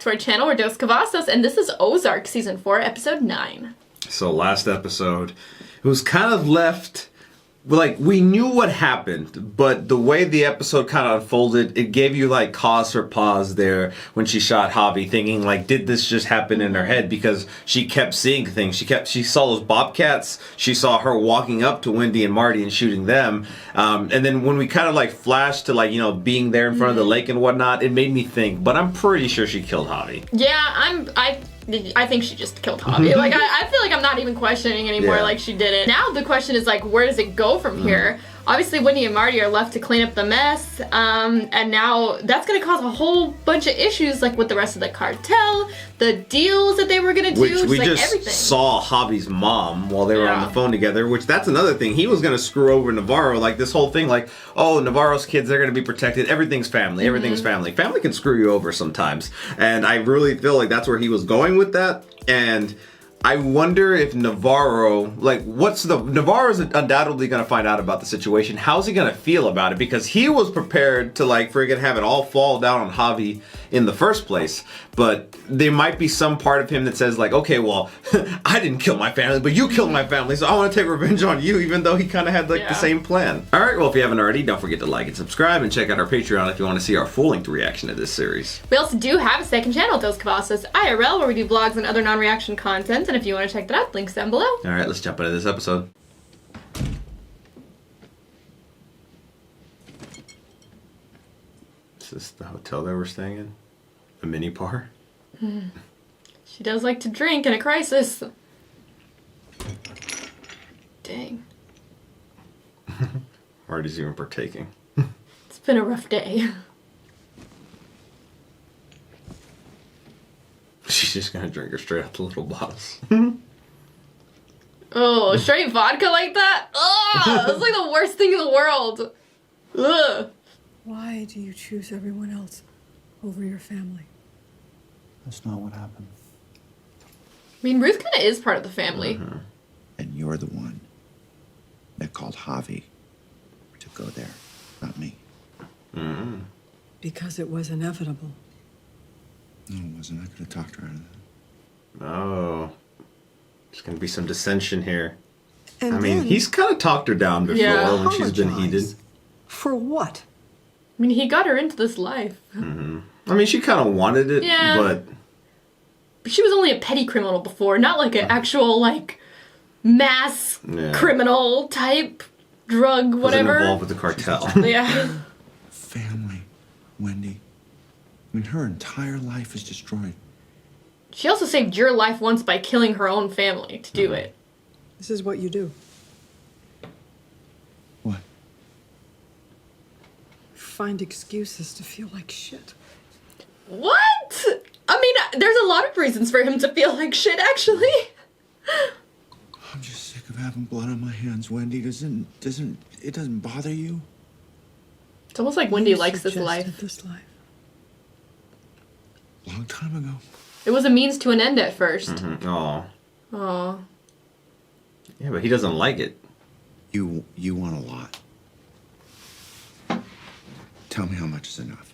to our channel. We're Dos Cavazos, and this is Ozark Season 4, Episode 9. So last episode, it was kind of left... Like, we knew what happened, but the way the episode kind of unfolded, it gave you, like, cause for pause there when she shot Javi, thinking, like, did this just happen in her head? Because she kept seeing things. She saw those bobcats. She saw her walking up to Wendy and Marty and shooting them. And then when we kind of, like, flashed to, like, you know, being there in front of the lake and whatnot, it made me think, but I'm pretty sure she killed Javi. Yeah, I think she just killed Javi. Like, I feel like I'm not even questioning anymore, like she did it. Now the question is, like, where does it go from here? Obviously, Wendy and Marty are left to clean up the mess, and now that's going to cause a whole bunch of issues, like, with the rest of the cartel, the deals that they were going to do, which we like, just everything. saw Javi's mom while they were on the phone together, which that's another thing. He was going to screw over Navarro, like, this whole thing, like, oh, Navarro's kids, they're going to be protected. Everything's family. Everything's family. Family can screw you over sometimes, and I really feel like that's where he was going with that, and... I wonder if Navarro, like, Navarro's undoubtedly going to find out about the situation. How's he going to feel about it? Because he was prepared to, like, friggin' have it all fall down on Javi in the first place. But there might be some part of him that says, like, okay, well, I didn't kill my family, but you killed my family, so I want to take revenge on you, even though he kind of had, like, the same plan. All right, well, if you haven't already, don't forget to like and subscribe, and check out our Patreon if you want to see our full-length reaction to this series. We also do have a second channel, Dos Cavazos IRL, where we do vlogs and other non-reaction content, and if you want to check that out, links down below. All right, let's jump into this episode. Is this the hotel that we're staying in? A mini bar? She does like to drink in a crisis. Dang. Marty's even partaking. It's been a rough day. She's just gonna drink her straight out the little bottles. Oh, straight vodka like that? Ugh! That's like the worst thing in the world. Ugh. Why do you choose everyone else over your family? That's not what happened. I mean, Ruth kind of is part of the family. And you're the one that called Javi to go there, not me. Because it was inevitable. No, it wasn't. I could have talked her out of that. Oh. There's gonna be some dissension here. And I mean, then he's kind of talked her down before when she's been apologize. heated. For what? I mean, he got her into this life. I mean, she kind of wanted it, but... She was only a petty criminal before, not like an actual, like, mass criminal type drug, whatever. Wasn't involved with the cartel. Yeah. Family, Wendy. I mean, her entire life is destroyed. She also saved your life once by killing her own family to do it. This is what you do. What? Find excuses to feel like shit. What? I mean, there's a lot of reasons for him to feel like shit, actually. I'm just sick of having blood on my hands, Wendy. Doesn't it doesn't bother you? It's almost like Wendy You likes this suggested life. This life. Long time ago. It was a means to an end at first. Aw. Aw. Yeah, but he doesn't like it. You want a lot. Tell me how much is enough.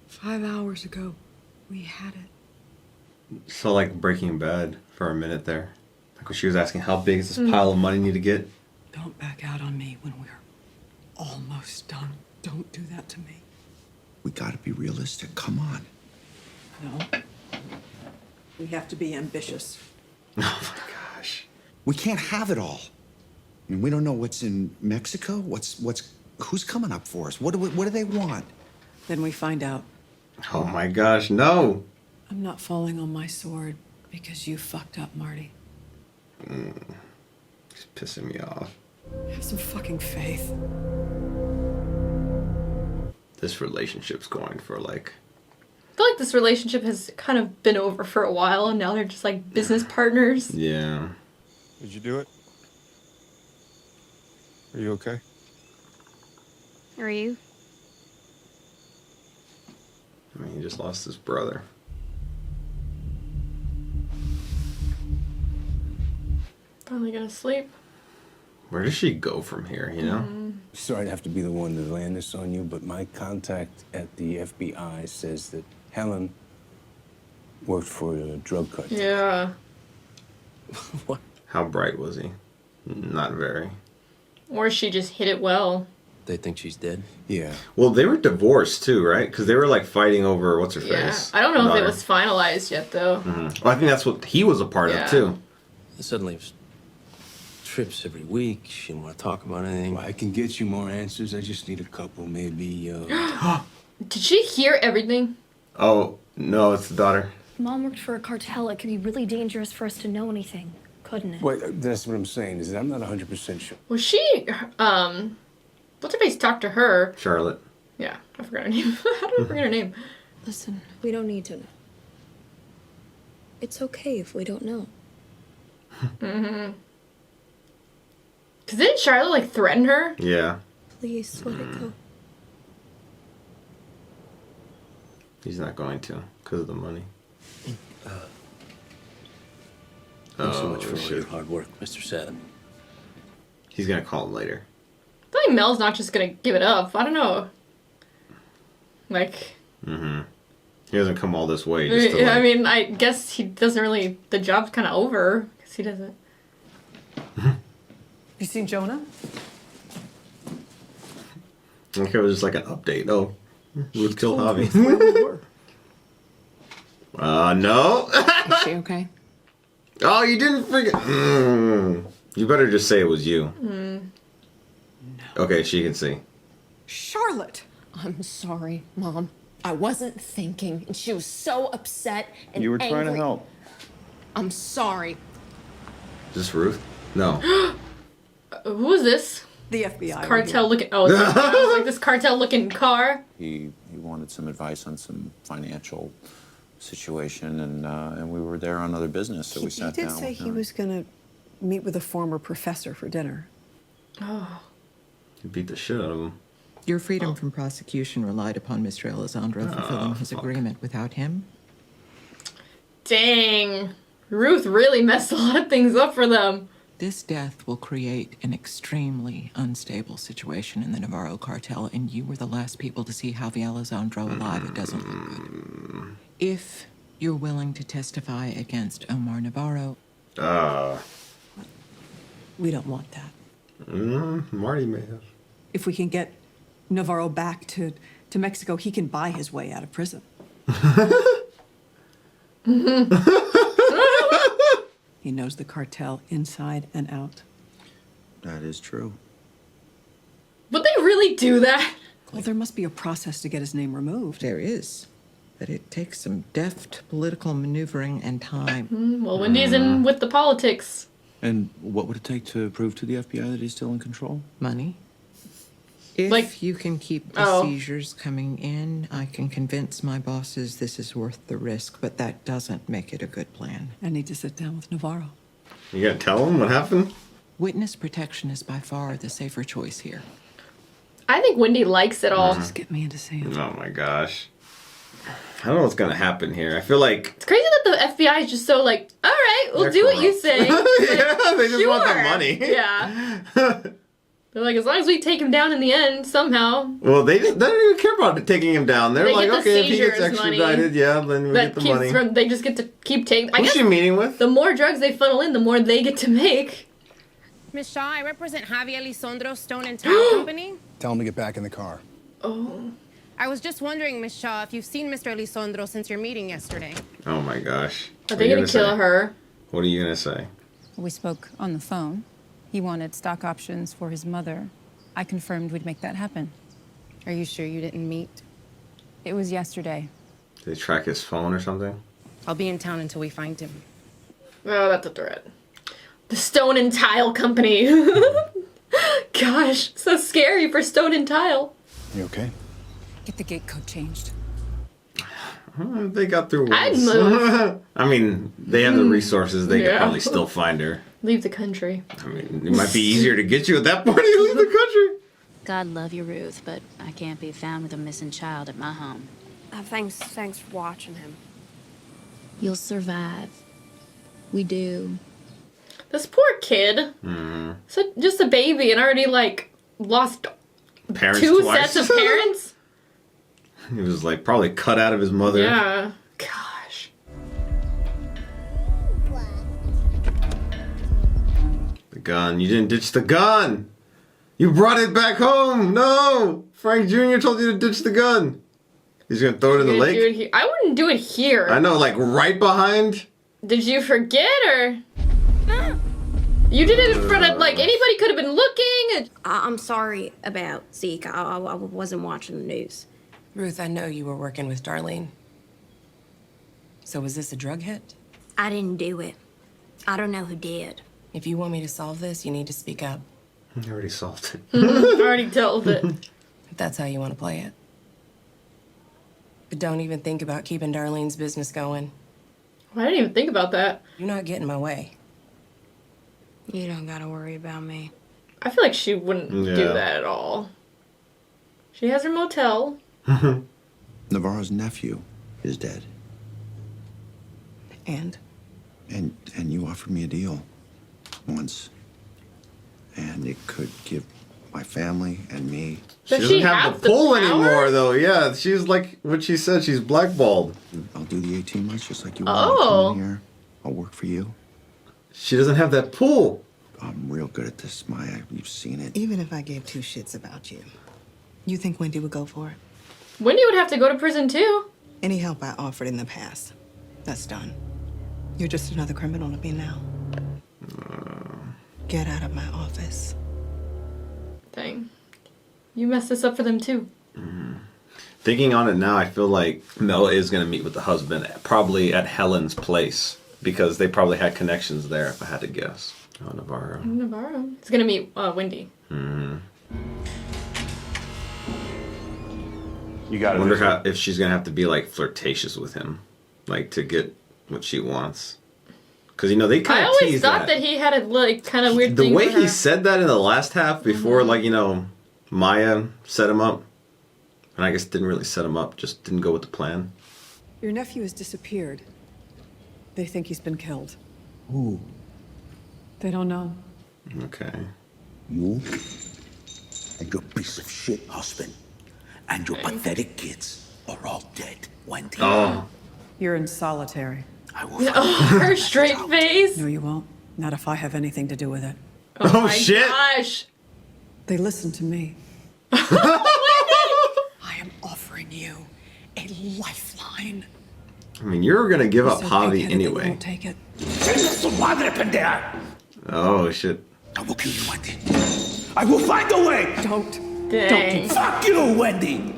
5 hours ago, we had it. So like Breaking Bad for a minute there. Like when she was asking how big does this pile of money need to get? Don't back out on me when we're almost done. Don't do that to me. We gotta be realistic. Come on. No. We have to be ambitious. Oh my gosh. We can't have it all. I mean, we don't know what's in Mexico. Who's coming up for us? What do they want? Then we find out. Oh my gosh, no. I'm not falling on my sword because you fucked up, Marty. He's pissing me off. Have some fucking faith. This relationship's going for like... I feel like this relationship has kind of been over for a while, and now they're just like business partners. Yeah. Did you do it? Are you okay? Are you? I mean, he just lost his brother. Finally gonna sleep. Where does she go from here, you know? Sorry to have to be the one to land this on you, but my contact at the FBI says that Helen Worked for a drug cartel. Yeah. What? How bright was he? Not very. Or she just hit it well. They think she's dead? Yeah. Well, they were divorced too, right? Because they were like fighting over what's her Yeah. face. I don't know if daughter. it was finalized yet, though. Well, I think that's what he was a part Yeah. of too. Suddenly, it was trips every week. She didn't want to talk about anything. Well, I can get you more answers. I just need a couple, maybe. Did she hear everything? Oh no, it's the daughter. Mom worked for a cartel. It could be really dangerous for us to know anything, couldn't it? Wait, that's what I'm saying. Is that I'm not 100% sure. Was she, what's her face talked to her? Charlotte. Yeah, I forgot her name. How did I forget her name? Listen, we don't need to know. It's okay if we don't know. Mm-hmm. Because didn't Charlotte, like, threaten her? Yeah. Please let it go. He's not going to because of the money. Thanks so much for all shit. your hard work, Mr. Satin. He's gonna call him later. I feel like Mel's not just gonna give it up. I don't know. Like... He doesn't come all this way just to I like... mean, I guess he doesn't really... The job's kind of over. Because he doesn't... You seen Jonah? I think it was just like an update. Oh, Ruth killed Javi. Where we were. No. Is she okay? Oh, you didn't forget. You better just say it was you. No. Okay, she can see. Charlotte! I'm sorry, Mom. I wasn't thinking, and she was so upset and You were trying to angry. help. I'm sorry. Is this Ruth? No. Who is this? The FBI. Cartel looking... Oh, it's I was like this cartel looking car. He wanted some advice on some financial situation, and we were there on other business, so we sat He down. did say with he him. was going to meet with a former professor for dinner. Oh. You beat the shit out of him. Your freedom from prosecution relied upon Mr. Alessandro fulfilling his agreement. Without him, Dang. Ruth really messed a lot of things up for them. this death will create an extremely unstable situation in the Navarro cartel, and you were the last people to see Javi Alessandro alive. It doesn't look good. If you're willing to testify against Omar Navarro, We don't want that. Marty may have. If we can get Navarro back to Mexico, he can buy his way out of prison. He knows the cartel inside and out. That is true. Would they really do that? Well, there must be a process to get his name removed. there is. But it takes some deft political maneuvering and time. Well, Wendy's in with the politics. And what would it take to prove to the FBI that he's still in control? Money. If Like- you can keep the Oh. seizures coming in, I can convince my bosses this is worth the risk, but that doesn't make it a good plan. I need to sit down with Navarro. You gotta tell him what happened? Witness protection is by far the safer choice here. I think Wendy likes it all. Just get me into Sam. Oh my gosh. I don't know what's gonna happen here. I feel like It's crazy that the FBI is just so like, all right, we'll They're do what you corrupt. say. Yeah, they just want the Sure. money. Yeah. They're like, as long as we take him down in the end, somehow. well, they don't even care about taking him down. They're They like, get the okay, if he gets seizures money. extradited, yeah, then we get That the keeps money. from, they just get to keep taking. I Who's guess she meeting with? the more drugs they funnel in, the more they get to make. Miss Shaw, I represent Javi Elizondo Stone and Tile Company. Tell him to get back in the car. Oh. I was just wondering, Miss Shaw, if you've seen Mr. Elizondo since your meeting yesterday. Oh my gosh. Are What they you gonna kill say? her? What are you gonna say? We spoke on the phone. He wanted stock options for his mother. I confirmed we'd make that happen. Are you sure you didn't meet? It was yesterday. Did they track his phone or something? I'll be in town until we find him. Oh, that's a threat. The Stone and Tile Company. Gosh, so scary for Stone and Tile. You okay? Get the gate code changed. They got through I'd once. move. I mean, they have the resources. They could Yeah. probably still find her. Leave the country. I mean, it might be easier to get you at that point. You leave the country. God love you, Ruth, but I can't be found with a missing child at my home. Thanks for watching him. You'll survive. We do. This poor kid. So just a baby and already like lost Parents two twice. sets of parents. He was like probably cut out of his mother. Yeah. Gosh. gun. You didn't ditch the gun. You brought it back home. No. Frank Jr. told you to ditch the gun. He's going to throw it in the lake? I wouldn't do it here. I know, like right behind. Did you forget or? You did it in front of, like, anybody could have been looking. I'm sorry about Zeke. I wasn't watching the news. Ruth, I know you were working with Darlene. So was this a drug hit? I didn't do it. I don't know who did. If you want me to solve this, you need to speak up. I already solved it. I already told it. If that's how you want to play it. But don't even think about keeping Darlene's business going. I didn't even think about that. You're not getting in my way. You don't gotta worry about me. I feel like she wouldn't do that at all. She has her motel. Navarro's nephew is dead. And you offered me a deal once. And it could give my family and me. She doesn't have the pull anymore, though. Yeah, she's like what she said. She's blackballed. I'll do the 18 months just like you want. I'll come in here. I'll work for you. She doesn't have that pull. I'm real good at this, Maya. You've seen it. Even if I gave two shits about you, you think Wendy would go for it? Wendy would have to go to prison, too. Any help I offered in the past, that's done. You're just another criminal to me now. Get out of my office. Dang. You messed this up for them, too. Thinking on it now, I feel like Mel is going to meet with the husband, probably at Helen's place, because they probably had connections there, if I had to guess. Oh, Navarro. Navarro. He's going to meet Wendy. You got. I wonder if she's going to have to be, like, flirtatious with him, like, to get what she wants. Because, you know, they kind of tease I always thought that he had a, like, kind of weird thing the way for her. he said that in the last half before, like, you know, Maya set him up. And I guess didn't really set him up, just didn't go with the plan. Your nephew has disappeared. They think he's been killed. Who? They don't know. Okay. You and your piece of shit husband and your pathetic kids are all dead, Wendy. Oh. You're in solitary. I will her straight face. No, you won't. Not if I have anything to do with it. Oh my gosh. They listen to me. I am offering you a lifeline. I mean, you're going to give up So Javi big-headed that you anyway. won't take it. Oh, shit. I will kill you, Wendy. I will find a way. Don't. Dang. Fuck you, Wendy.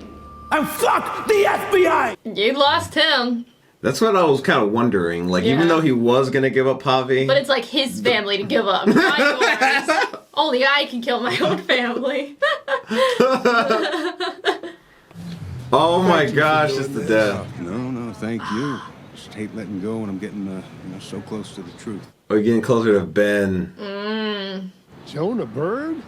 And fuck the FBI. You lost him. That's what I was kind of wondering. Like, even though he was going to give up Javi. But it's like his family to give up. Not yours. Only I can kill my own family. Oh my gosh, it's the death. No, thank you. Just hate letting go when I'm getting so close to the truth. We're getting closer to Ben. Jonah Bird?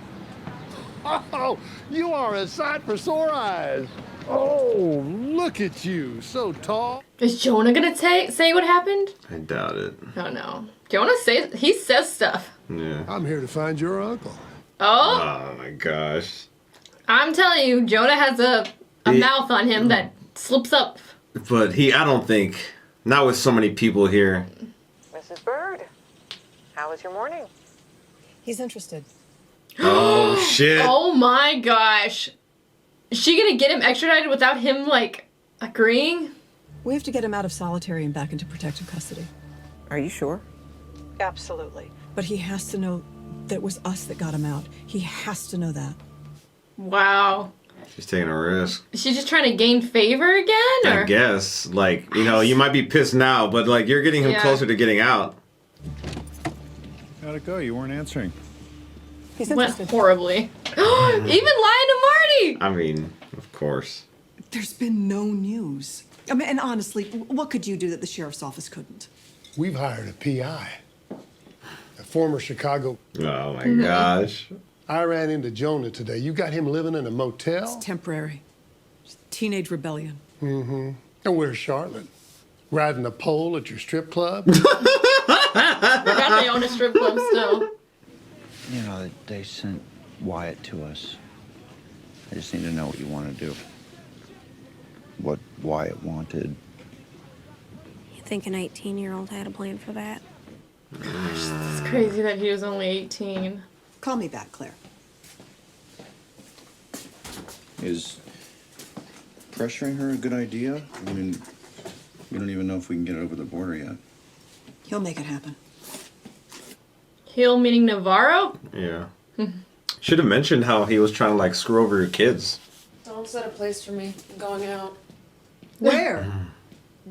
Oh, you are a sight for sore eyes. Oh, look at you, so tall. Is Jonah gonna say what happened? I doubt it. Oh no. Jonah says stuff. Yeah. I'm here to find your uncle. Oh. Oh my gosh. I'm telling you, Jonah has a mouth on him that slips up. But I don't think, not with so many people here. Mrs. Byrd, how was your morning? He's interested. Oh shit. Oh my gosh. Is she gonna get him extradited without him, like, agreeing? We have to get him out of solitary and back into protective custody. Are you sure? Absolutely. But he has to know that it was us that got him out. He has to know that. Wow. She's taking a risk. Is she just trying to gain favor again? Or? I guess. Like, you know, you might be pissed now, but like you're getting him closer to getting out. How'd it go? You weren't answering. He's went horribly. Even lying to Marty! I mean, of course. There's been no news. I mean, and honestly, what could you do that the sheriff's office couldn't? We've hired a PI, a former Chicago. Oh my gosh. I ran into Jonah today. You got him living in a motel? It's temporary. It's teenage rebellion. Mm-hmm. And where's Charlotte? Riding a pole at your strip club? Forgot they own a strip club still. You know, they sent Wyatt to us. I just need to know what you want to do. What Wyatt wanted. You think an 18-year-old had a plan for that? Gosh, this is crazy that he was only 18. Call me back, Claire. Is pressuring her a good idea? I mean, we don't even know if we can get it over the border yet. He'll make it happen. He'll meaning Navarro? Yeah. Should have mentioned how he was trying to like screw over your kids. Don't set a place for me. I'm going out. Where?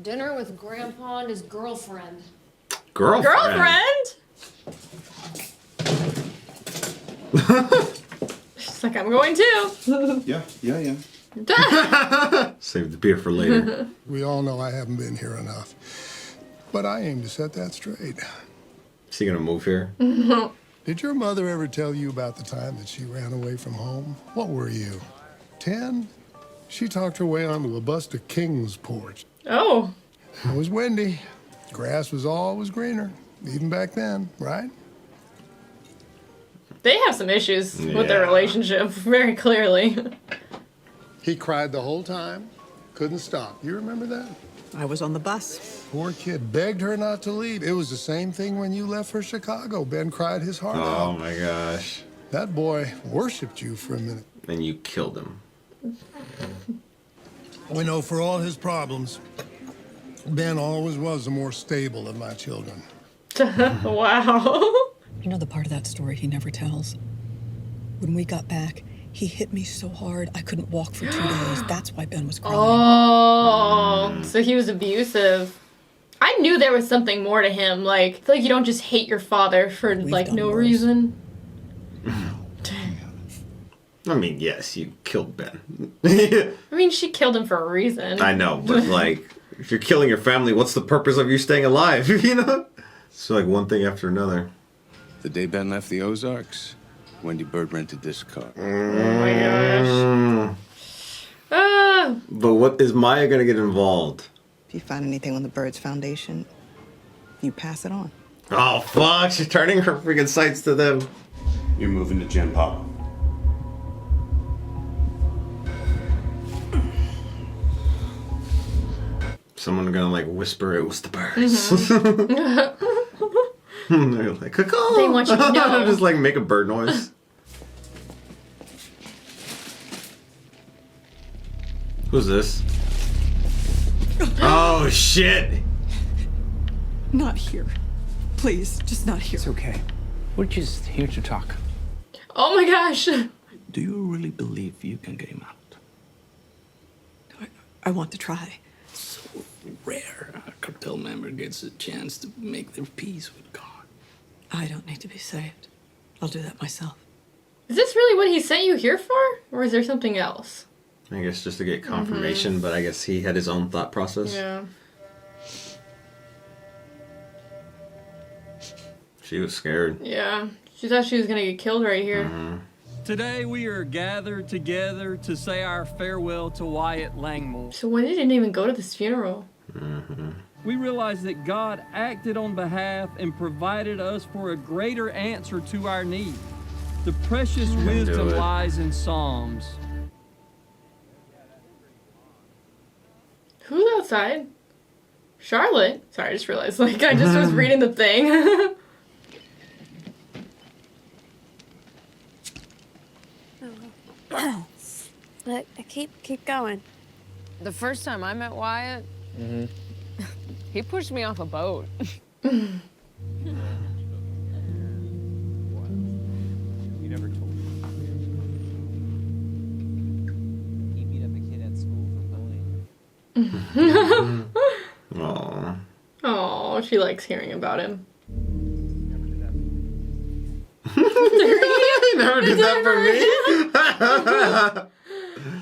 Dinner with Grandpa and his girlfriend. Girlfriend? She's like, I'm going too. Yeah. Save the beer for later. We all know I haven't been here enough. But I aim to set that straight. Is he gonna move here? Did your mother ever tell you about the time that she ran away from home? What were you, 10? She talked her way onto a bust of King's porch. Oh. It was Wendy. Grass was always greener, even back then, right? They have some issues with their relationship, very clearly. He cried the whole time, couldn't stop. You remember that? I was on the bus. Poor kid begged her not to leave. It was the same thing when you left for Chicago. Ben cried his heart out. Oh my gosh. That boy worshipped you for a minute. And you killed him. We know for all his problems, Ben always was the more stable of my children. Wow. You know the part of that story he never tells? When we got back, he hit me so hard I couldn't walk for 2 days. That's why Ben was crying. Oh, so he was abusive. I knew there was something more to him. Like, I feel like you don't just hate your father for, like, no reason. I mean, yes, you killed Ben. I mean, she killed him for a reason. I know, but like, if you're killing your family, what's the purpose of you staying alive? You know? It's like one thing after another. The day Ben left the Ozarks, Wendy Byrde rented this car. Oh my gosh. But what is Maya gonna get involved? If you find anything on the Byrdes Foundation, you pass it on. Oh fuck! She's turning her freaking sights to them. You're moving to Gen Pop. Someone gonna like whisper it was the Byrdes. They're like, caw. They want you to know. Just like make a bird noise. Who's this? Oh shit! Not here. Please, just not here. It's okay. We're just here to talk. Oh my gosh. Do you really believe you can get him out? I want to try. So rare a cartel member gets a chance to make their peace with God. I don't need to be saved. I'll do that myself. Is this really what he sent you here for? Or is there something else? I guess just to get confirmation, but I guess he had his own thought process. Yeah. She was scared. Yeah. She thought she was gonna get killed right here. Today we are gathered together to say our farewell to Wyatt Langmore. So Wendy didn't even go to this funeral. We realize that God acted on behalf and provided us for a greater answer to our need. The precious wisdom lies in Psalms. Who's outside? Charlotte? Sorry, I just realized, like, I just was reading the thing. But keep going. The first time I met Wyatt, he pushed me off a boat. You never told me. He beat up a kid at school for bullying. Aww. Oh, she likes hearing about him. Never did that for me.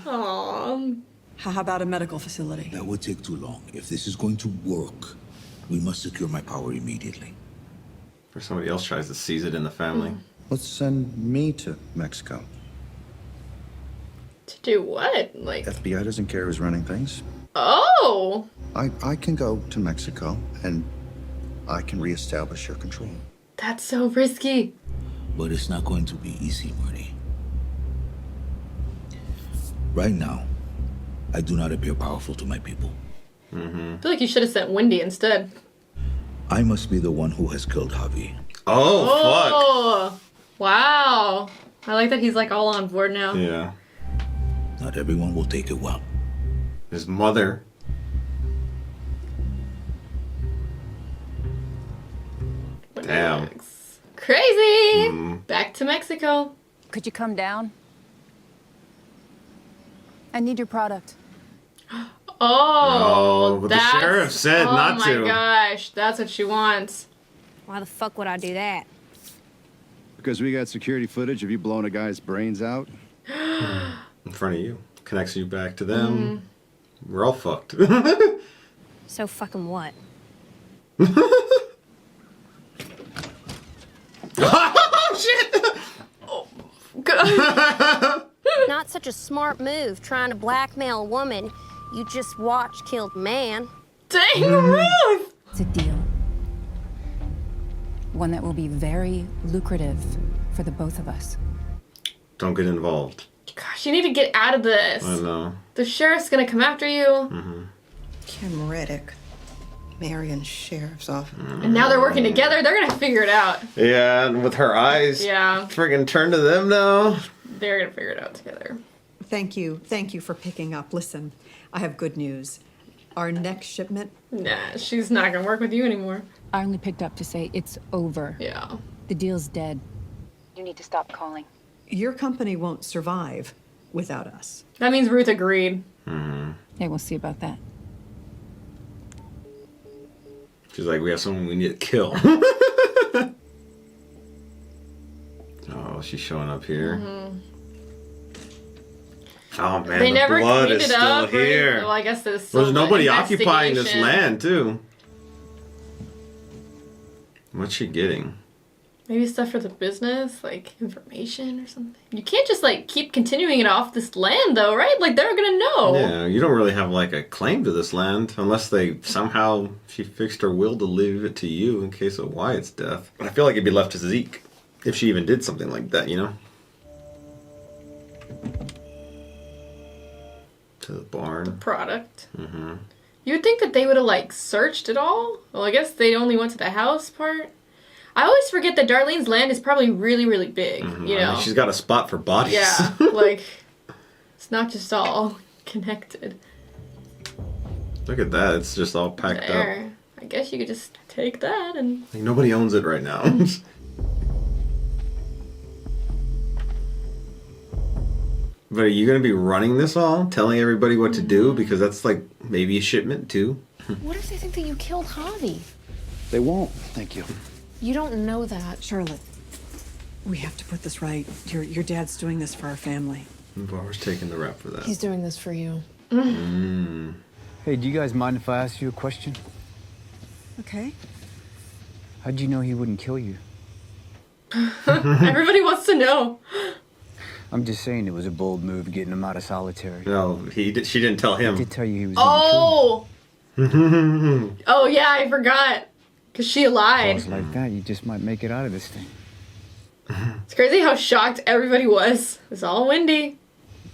Aww. How about a medical facility? That would take too long. If this is going to work, we must secure my power immediately. Or somebody else tries to seize it in the family. Let's send me to Mexico. To do what? Like, FBI doesn't care who's running things. oh! I can go to Mexico and I can reestablish your control. That's so risky. But it's not going to be easy, Marty. Right now, I do not appear powerful to my people. I feel like you should have sent Wendy instead. I must be the one who has killed Javi. Oh, Wow. I like that he's like all on board now. fuck. Yeah. Not everyone will take it well. His mother. Damn. Crazy. Back to Mexico. Could you come down? I need your product. Oh, but the sheriff said not to. Oh my gosh, that's what she wants. Why the fuck would I do that? Because we got security footage of you blowing a guy's brains out. In front of you. Connects you back to them. We're all fucked. So fucking what? Oh, shit! Not such a smart move trying to blackmail a woman you just watched killed a man. Dang, Ruth! It's a deal. One that will be very lucrative for the both of us. Don't get involved. Gosh, you need to get out of this. I know. The sheriff's gonna come after you. Kim Reddick, Marion Sheriff's Office. And now they're working together. They're gonna figure it out. Yeah, and with her eyes. Yeah. Friggin' turn to them now. They're gonna figure it out together. Thank you for picking up. Listen, I have good news. Our next shipment. Nah, she's not gonna work with you anymore. I only picked up to say it's over. Yeah. The deal's dead. You need to stop calling. Your company won't survive without us. That means Ruth agreed. Yeah, we'll see about that. She's like, we have someone we need to kill. Oh, she's showing up here. Oh man, They never the blood cleaned is it still up. here. Well, I guess there's still There's nobody an occupying this investigation. land too. What's she getting? Maybe stuff for the business, like information or something. You can't just like keep continuing it off this land though, right? Like they're gonna know. Yeah, you don't really have like a claim to this land unless they somehow she fixed her will to leave it to you in case of Wyatt's death. I feel like it'd be left to Zeke if she even did something like that, you know? To the barn. Product. You would think that they would have like searched it all. Well, I guess they only went to the house part. I always forget that Darlene's land is probably really, really big. You I know, mean, she's got a spot for bodies. yeah, like it's not just all connected. Look at that. It's just all packed up. There. I guess you could just take that and. Like nobody owns it right now. But are you going to be running this all? Telling everybody what to do? Because that's like maybe a shipment too. What if they think that you killed Javi? They won't, thank you. You don't know that. Charlotte, we have to put this right. Your dad's doing this for our family. Barbara's taking the rap for that. He's doing this for you. Hey, do you guys mind if I ask you a question? Okay. How'd you know he wouldn't kill you? Everybody wants to know. I'm just saying it was a bold move getting him out of solitary. No, she didn't tell him. I did tell you he was Oh. Oh yeah, I forgot. Cause she lied. Calls like that, you just might make it out of this thing. It's crazy how shocked everybody was. It's all Wendy.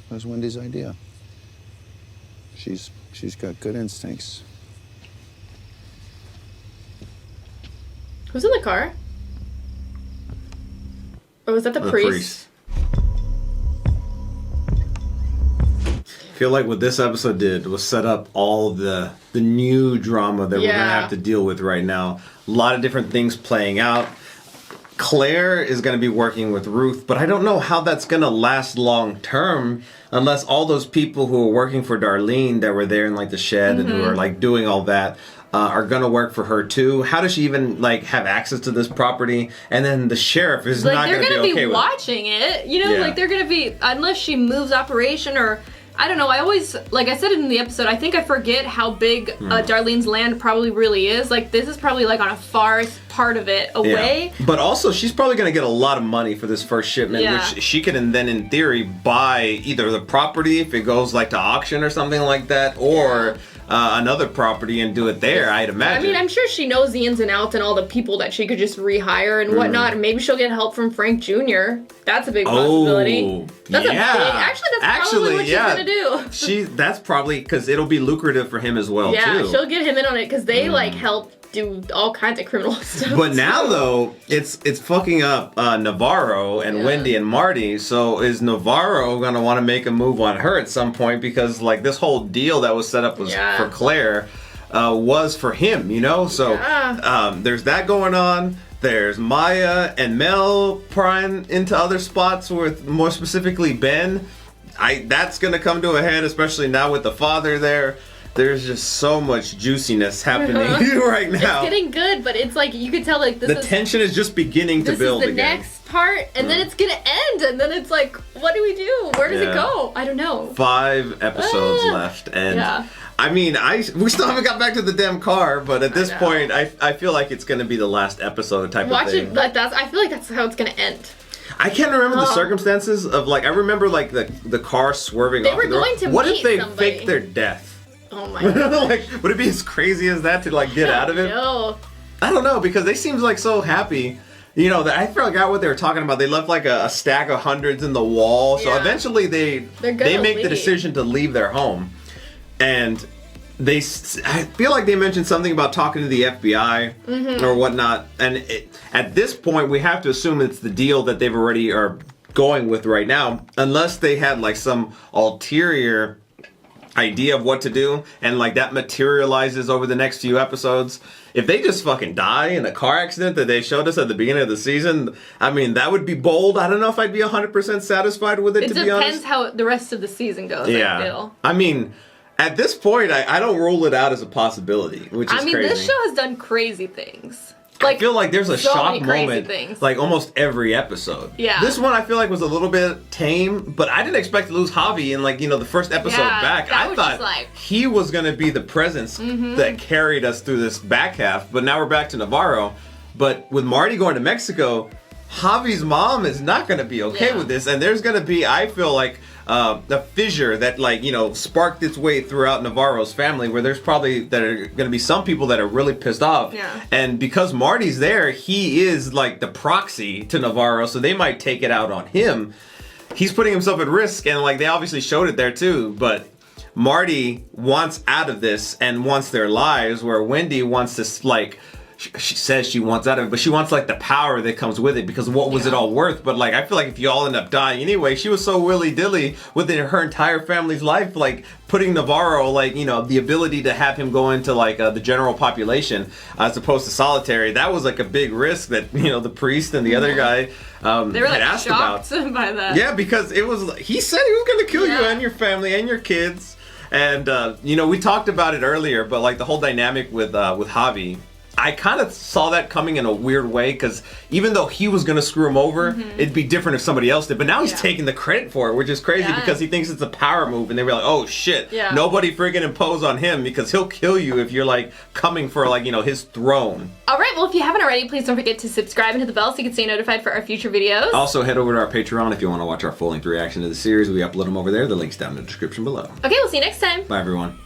That was Wendy's idea. She's got good instincts. Who's in the car? Or was that the priest? I feel like what this episode did was set up all the new drama that we're gonna have to deal with right now. A lot of different things playing out. Claire is gonna be working with Ruth, but I don't know how that's gonna last long term unless all those people who are working for Darlene that were there in like the shed and who are like doing all that are gonna work for her too. How does she even like have access to this property? And then the sheriff is Like not they're gonna gonna be be okay with it. watching it. You know, Yeah. like they're gonna be unless she moves operation or I don't know. I always, like I said in the episode, I think I forget how big Darlene's land probably really is. Like, this is probably like on a far part of it away. Yeah. But also, she's probably going to get a lot of money for this first shipment, which she can then, in theory, buy either the property if it goes like to auction or something like that, or another property and do it there, I'd imagine. I mean, I'm sure she knows the ins and outs and all the people that she could just rehire and whatnot. And maybe she'll get help from Frank Jr. That's a big possibility. That's a big, actually, that's probably what she's going to do. That's probably, because it'll be lucrative for him as well, too. Yeah, she'll get him in on it because they like help do all kinds of criminal stuff. But now though, it's fucking up Navarro and Wendy and Marty. So is Navarro gonna want to make a move on her at some point? Because like this whole deal that was set up was for Claire, was for him, you know. So there's that going on. There's Maya and Mel prying into other spots with, more specifically, Ben. That's gonna come to a head, especially now with the father there. There's just so much juiciness happening right now. It's getting good, but it's like you could tell like the tension is just beginning to build again. This is the next part, and then it's gonna end, and then it's like, what do we do? Where does it go? I don't know. 5 episodes left, and I mean, we still haven't got back to the damn car, but at this point, I feel like it's gonna be the last episode type of thing. I feel like that's how it's gonna end. I can't remember the circumstances of like. I remember like the car swerving. They were going to What meet if they somebody. faked their death? Oh my god! Like, would it be as crazy as that to like get out of it? No. I don't know, because they seem like so happy. You know, I forgot what they were talking about. They left like a stack of hundreds in the wall. So eventually they make the decision to leave their home, and I feel like they mentioned something about talking to the FBI or whatnot. And at this point, we have to assume it's the deal that they've already are going with right now, unless they had like some ulterior idea of what to do, and like that materializes over the next few episodes. If they just fucking die in a car accident that they showed us at the beginning of the season, I mean, that would be bold. I don't know if I'd be 100% satisfied with it, to be honest. It depends how the rest of the season goes, I feel. I mean, at this point, I don't rule it out as a possibility, which is crazy. I mean, this show has done crazy things. Like, I feel like there's a so shock many crazy moment, things. like almost every episode. Yeah. This one I feel like was a little bit tame, but I didn't expect to lose Javi in like, you know, the first episode back. I thought he was going to be the presence that carried us through this back half, but now we're back to Navarro. But with Marty going to Mexico, Javi's mom is not going to be okay with this, and there's going to be, I feel like, a fissure that, like, you know, sparked its way throughout Navarro's family, where there's probably that are going to be some people that are really pissed off. Yeah. And because Marty's there, he is like the proxy to Navarro, so they might take it out on him. He's putting himself at risk, and like they obviously showed it there too, but Marty wants out of this and wants their lives, where Wendy wants to, like, she says she wants out of it, but she wants like the power that comes with it, because what was it all worth? But like, I feel like if you all end up dying anyway, she was so willy-dilly within her entire family's life, like putting Navarro, like, you know, the ability to have him go into like the general population as opposed to solitary. That was like a big risk that, you know, the priest and the other guy they were like had asked shocked about. by that. Yeah, because it was, he said he was going to kill you and your family and your kids. And, you know, we talked about it earlier, but like the whole dynamic with Javi, I kind of saw that coming in a weird way, because even though he was going to screw him over, it'd be different if somebody else did. But now he's taking the credit for it, which is crazy because he thinks it's a power move. And they were like, oh shit, nobody friggin' impose on him, because he'll kill you if you're like coming for, like, you know, his throne. All right, well, if you haven't already, please don't forget to subscribe and hit the bell so you can stay notified for our future videos. Also, head over to our Patreon if you want to watch our full-length reaction to the series. We upload them over there. The link's down in the description below. Okay, we'll see you next time. Bye, everyone.